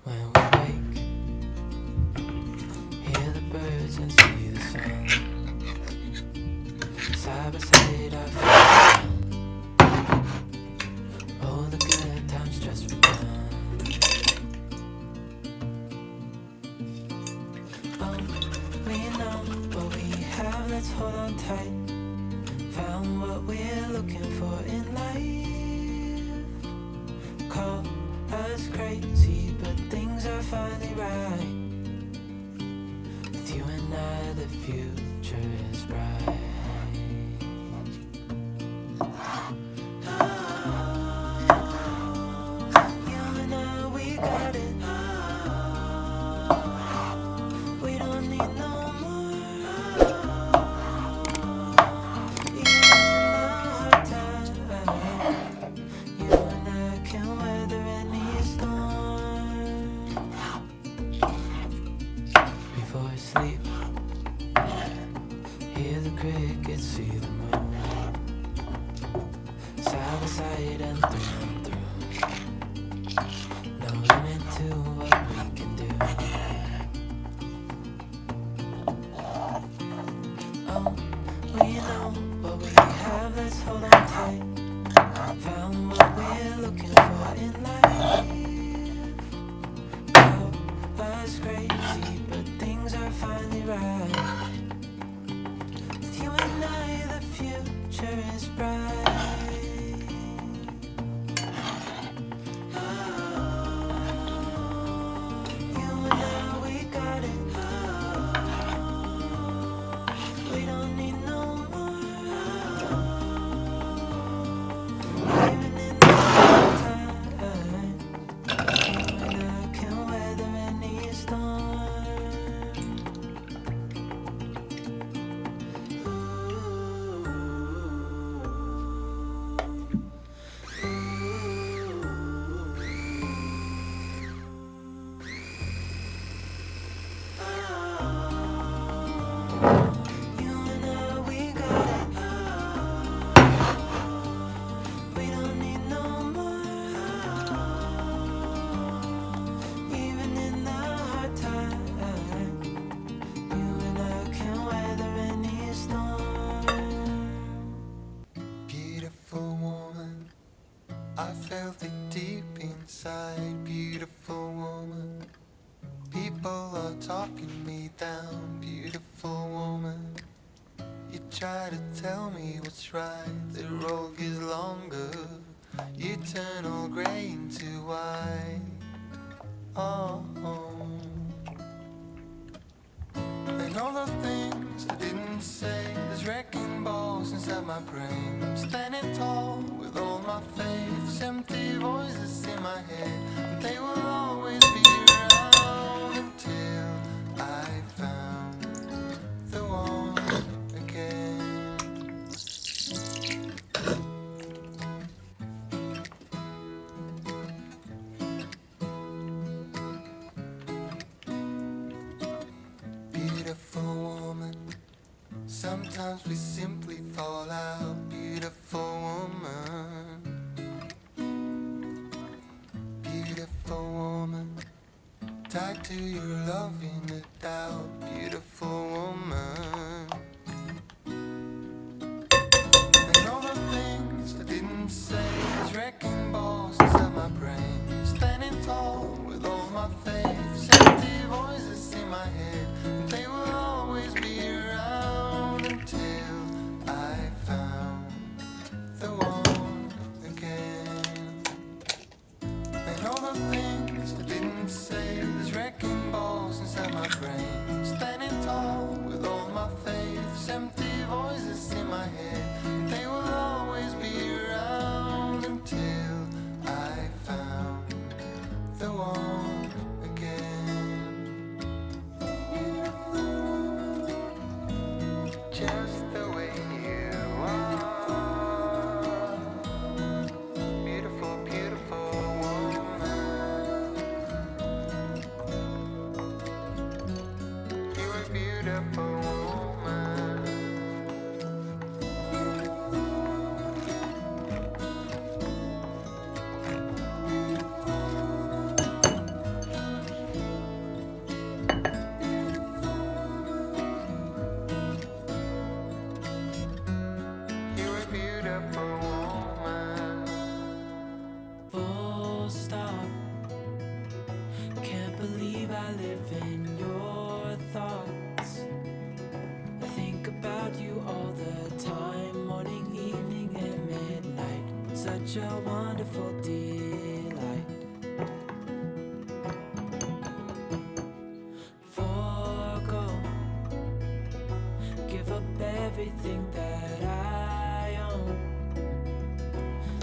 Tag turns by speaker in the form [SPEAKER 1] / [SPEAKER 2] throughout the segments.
[SPEAKER 1] When we wake, hear the birds and see the sun. Side by side our feet. Oh, the good times just begun. Oh, we know what we have, let's hold on tight. Found what we're looking for in life. Call us crazy, but things are finally right. With you and I, the future is bright. You and I, we got it. We don't need no more. Even in the hard times, you and I can weather any storm. Before I sleep, hear the crickets, see the moon. Side by side and through. No limit to what we can do. Oh, we know what we have, let's hold on tight. Found what we're looking for in life. Call us crazy, but things are finally right. With you and I, the future is bright. You and I, we got it. We don't need no more. Even in the hard time, you and I can weather any storm. You and I, we got it. We don't need no more. Even in the hard time, you and I can weather any storm.
[SPEAKER 2] Beautiful woman, I felt it deep inside. Beautiful woman, people are talking me down. Beautiful woman, you try to tell me what's right. The road gets longer, you turn all grey into white. Oh, and all the things I didn't say, there's wrecking balls inside my brain. I'm standing tall with all my faith, there's empty voices in my head, and they will always be around until I found the one again. Beautiful woman, sometimes we simply fall out. Beautiful woman, beautiful woman, tied to your love in the doubt. Beautiful woman, and all the things I didn't say, there's wrecking balls inside my brain. Standing tall with all my faith, there's empty voices in my head, and they will always be around until I found the one again. And all the things I didn't say, there's wrecking balls inside my brain. Standing tall with all my
[SPEAKER 1] live in your thoughts. I think about you all the time, morning, evening, and midnight. Such a wonderful delight. Forgo, give up everything that I own.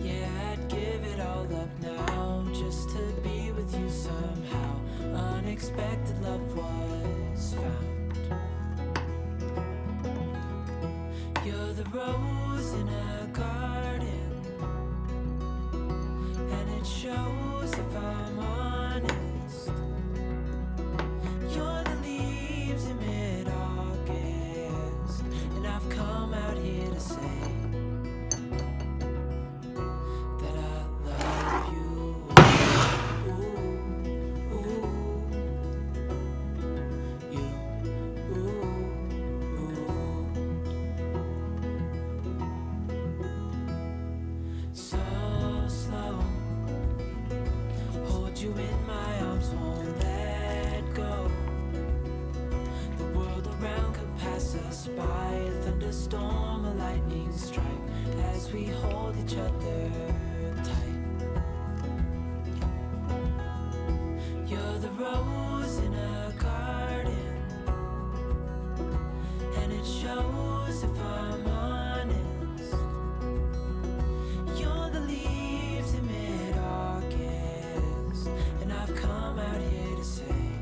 [SPEAKER 1] Yeah, I'd give it all up now, just to be with you somehow. Unexpected love was found. You're the rose in a garden, and it shows if I'm honest. You're the leaves in mid-August, and I've come out here to say that I love you. Ooh, ooh, you, ooh, so slow. Hold you in my arms, won't let go. The world around could pass us by, a thunderstorm, a lightning strike, as we hold each other tight. You're the rose in a garden, and it shows if I'm honest. You're the leaves in mid-August, and I've come out here to say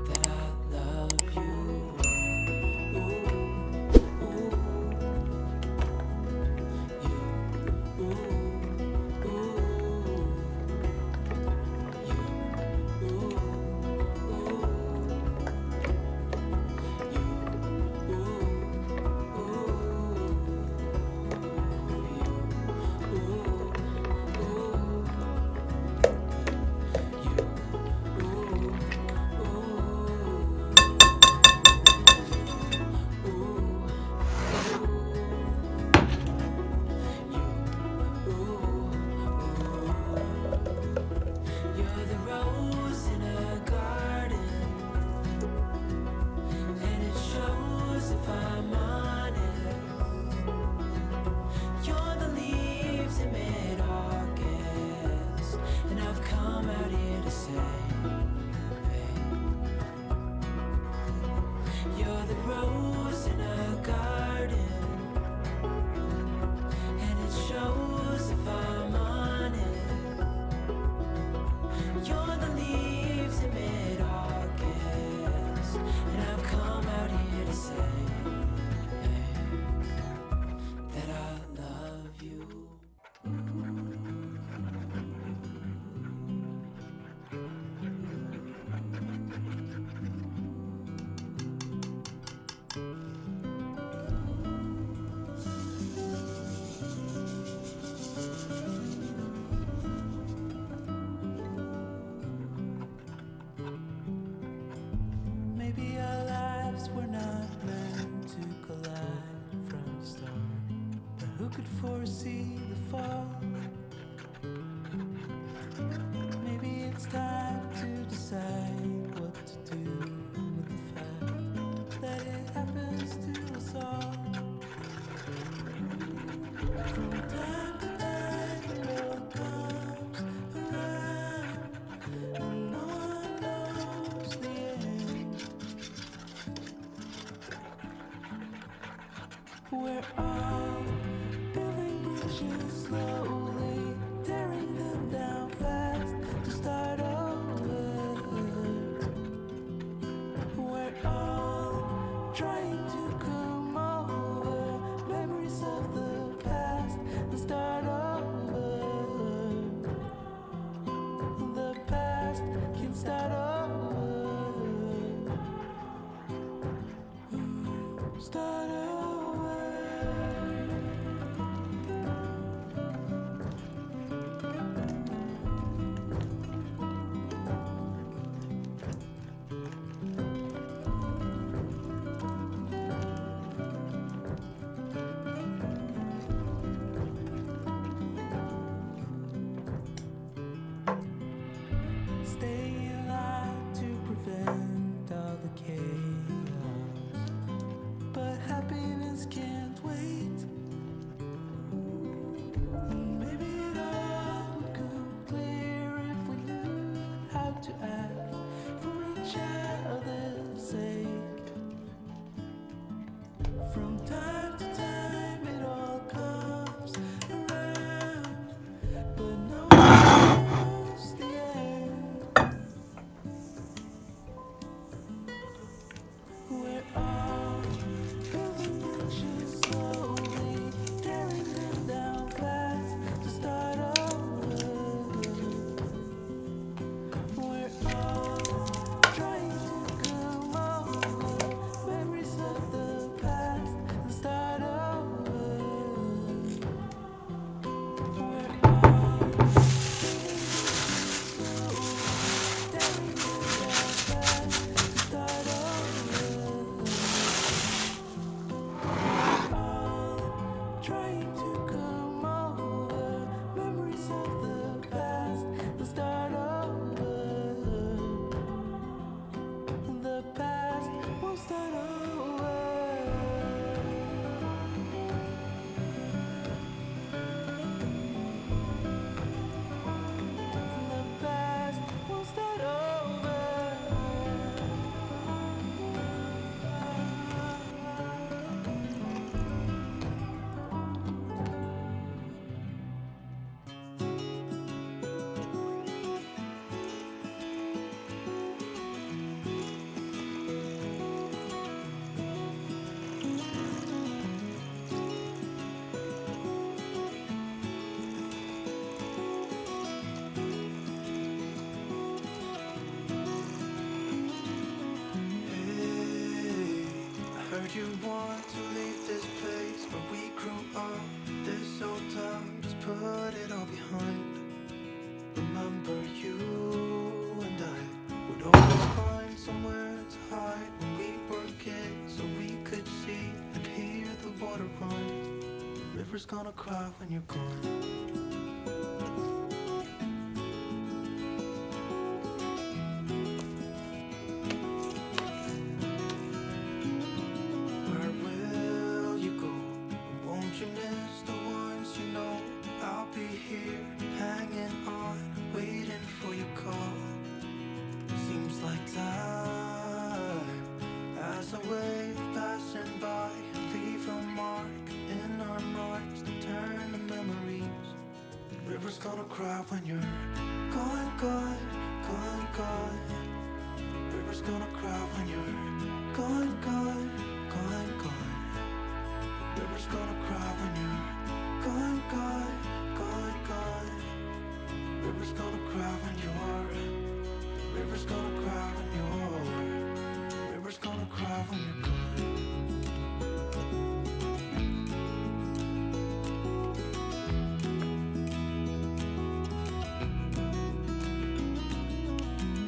[SPEAKER 1] that I love you. Ooh, ooh, you, ooh, ooh, you, ooh, You're the rose in a garden, and it shows if I'm honest. You're the leaves in mid-August, and I've come out here to say, you're the rose in a garden, and it shows if I'm honest. You're the leaves in mid-August, and I've come out here to say that I love you. Maybe our lives were not meant to collide from the start, but who could foresee the fall? Maybe it's time to decide what to do with the fact that it happens to us all. From time to time, the world comes around, and no one knows the end. We're all building bridges slowly, tearing them down fast to start over. We're all trying to come over memories of the past and start over. The past can start over. Start over. Stay each other's sake. From time to time it all comes around, but no one knows the end. We're all building bridges slowly, tearing them down fast to start over. We're all trying to come over memories of the past and start over. We're all tearing them down fast to start over. All trying to come over memories of the past and start over. The past will start over. The past will start over.
[SPEAKER 2] I heard you want to leave this place where we grew up. This old town, just put it all behind. Remember you and I would always find somewhere to hide when we were kids, so we could see and hear the water run. The river's gonna cry when you're gone. Where will you go? Won't you miss the ones you know? I'll be here, hanging on, waiting for your call. Seems like time as a wave passing by, leave a mark in our marks to turn to memories. The river's gonna cry when you're gone, gone, gone, gone. The river's gonna cry when you're gone, gone, gone, gone. The river's gonna cry when you're gone, gone, gone, gone. The river's gonna cry when you're. The river's gonna cry when you're. The river's gonna cry when you're gone.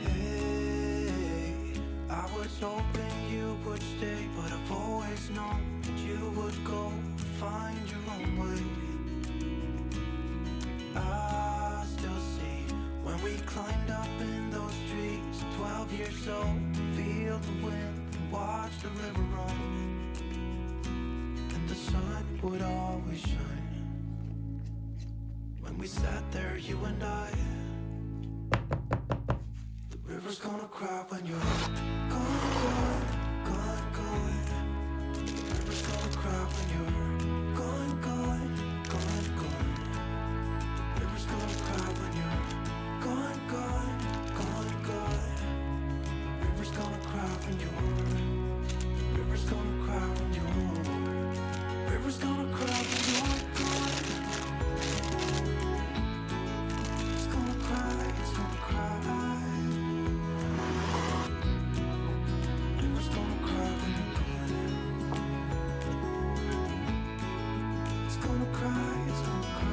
[SPEAKER 2] Hey, I was hoping you would stay, but I've always known that you would go find your own way. I still see when we climbed up in those trees, 12 years old, feel the wind and watch the river run. And the sun would always shine when we sat there, you and I. The river's gonna cry when you're gone, gone, gone, gone. The river's gonna cry when you're gone, gone, gone, gone. The river's gonna cry when you're gone, gone, gone, gone. The river's gonna cry when you're. The river's gonna cry when you're. The river's gonna cry when you're gone. It's gonna cry, it's gonna cry. The river's gonna cry when you're gone. It's gonna cry, it's gonna cry.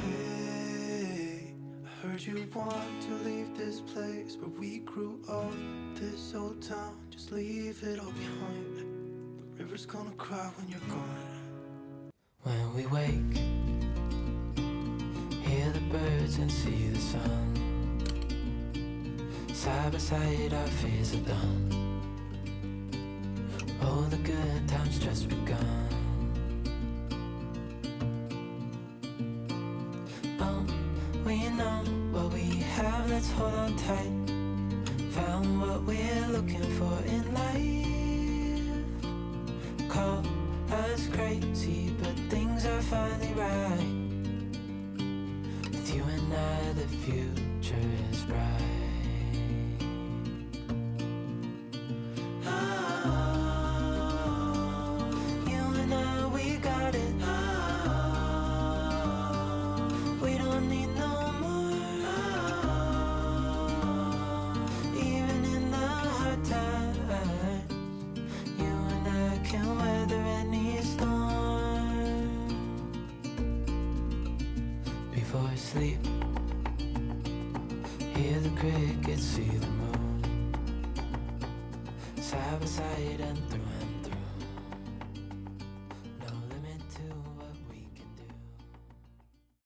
[SPEAKER 2] Hey, I heard you want to leave this place where we grew up. This old town, just leave it all behind. The river's gonna cry when you're gone.
[SPEAKER 1] When we wake, hear the birds and see the sun. Side by side our fears are done. Oh, the good times just begun. Oh, we let's hold on tight. Found what we're looking for in life. Call us crazy, but things are finally right. With you and I, the future is bright. Sleep, hear the crickets, see the moon, side by side and through and